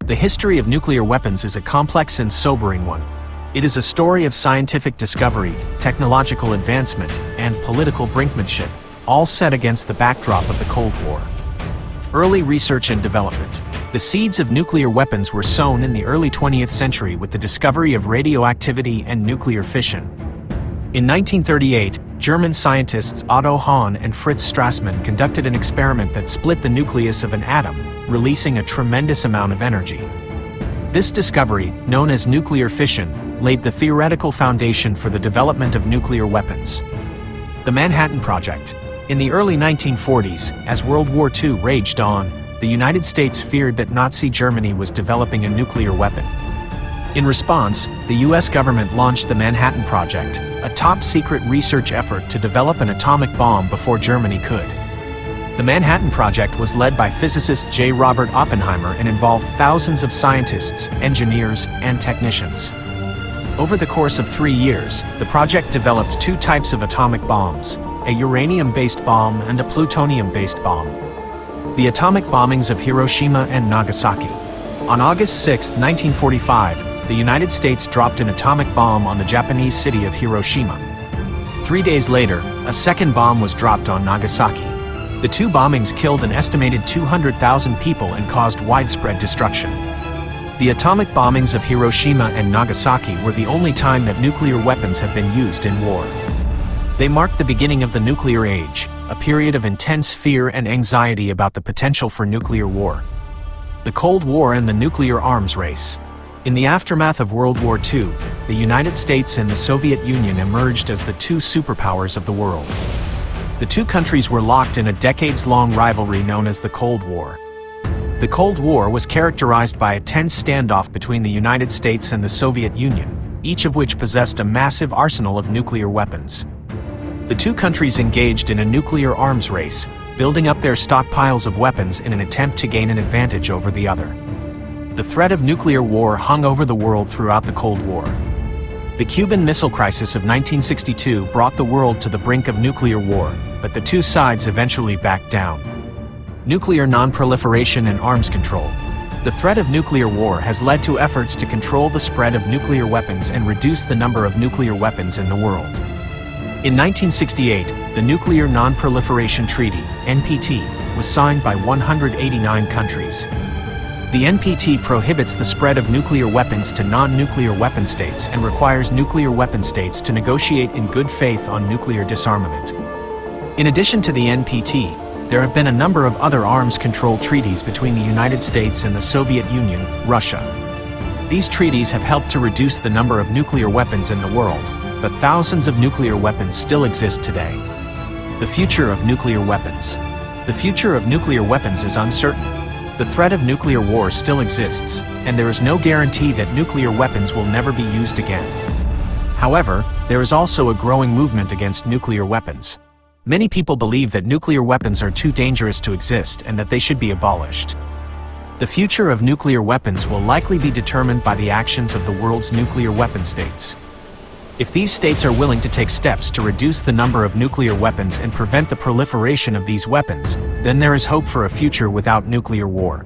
The history of nuclear weapons is a complex and sobering one. It is a story of scientific discovery, technological advancement, and political brinkmanship, all set against the backdrop of the Cold War. Early research and development. The seeds of nuclear weapons were sown in the early 20th century with the discovery of radioactivity and nuclear fission. In 1938, German scientists Otto Hahn and Fritz Strassmann conducted an experiment that split the nucleus of an atom, releasing a tremendous amount of energy. This discovery, known as nuclear fission, laid the theoretical foundation for the development of nuclear weapons. The Manhattan Project. In the early 1940s, as World War II raged on, the United States feared that Nazi Germany was developing a nuclear weapon. In response, the US government launched the Manhattan Project, a top-secret research effort to develop an atomic bomb before Germany could. The Manhattan Project was led by physicist J. Robert Oppenheimer and involved thousands of scientists, engineers, and technicians. Over the course of 3 years, the project developed two types of atomic bombs, a uranium-based bomb and a plutonium-based bomb. The atomic bombings of Hiroshima and Nagasaki. On August 6, 1945, the United States dropped an atomic bomb on the Japanese city of Hiroshima. 3 days later, a second bomb was dropped on Nagasaki. The two bombings killed an estimated 200,000 people and caused widespread destruction. The atomic bombings of Hiroshima and Nagasaki were the only time that nuclear weapons have been used in war. They marked the beginning of the nuclear age, a period of intense fear and anxiety about the potential for nuclear war. The Cold War and the nuclear arms race. In the aftermath of World War II, the United States and the Soviet Union emerged as the two superpowers of the world. The two countries were locked in a decades-long rivalry known as the Cold War. The Cold War was characterized by a tense standoff between the United States and the Soviet Union, each of which possessed a massive arsenal of nuclear weapons. The two countries engaged in a nuclear arms race, building up their stockpiles of weapons in an attempt to gain an advantage over the other. The threat of nuclear war hung over the world throughout the Cold War. The Cuban Missile Crisis of 1962 brought the world to the brink of nuclear war, but the two sides eventually backed down. Nuclear non-proliferation and arms control. The threat of nuclear war has led to efforts to control the spread of nuclear weapons and reduce the number of nuclear weapons in the world. In 1968, the Nuclear Non-Proliferation Treaty, NPT, was signed by 189 countries. The NPT prohibits the spread of nuclear weapons to non-nuclear weapon states and requires nuclear weapon states to negotiate in good faith on nuclear disarmament. In addition to the NPT, there have been a number of other arms control treaties between the United States and the Soviet Union, Russia. These treaties have helped to reduce the number of nuclear weapons in the world, but thousands of nuclear weapons still exist today. The future of nuclear weapons. The future of nuclear weapons is uncertain. The threat of nuclear war still exists, and there is no guarantee that nuclear weapons will never be used again. However, there is also a growing movement against nuclear weapons. Many people believe that nuclear weapons are too dangerous to exist and that they should be abolished. The future of nuclear weapons will likely be determined by the actions of the world's nuclear weapon states. If these states are willing to take steps to reduce the number of nuclear weapons and prevent the proliferation of these weapons, then there is hope for a future without nuclear war.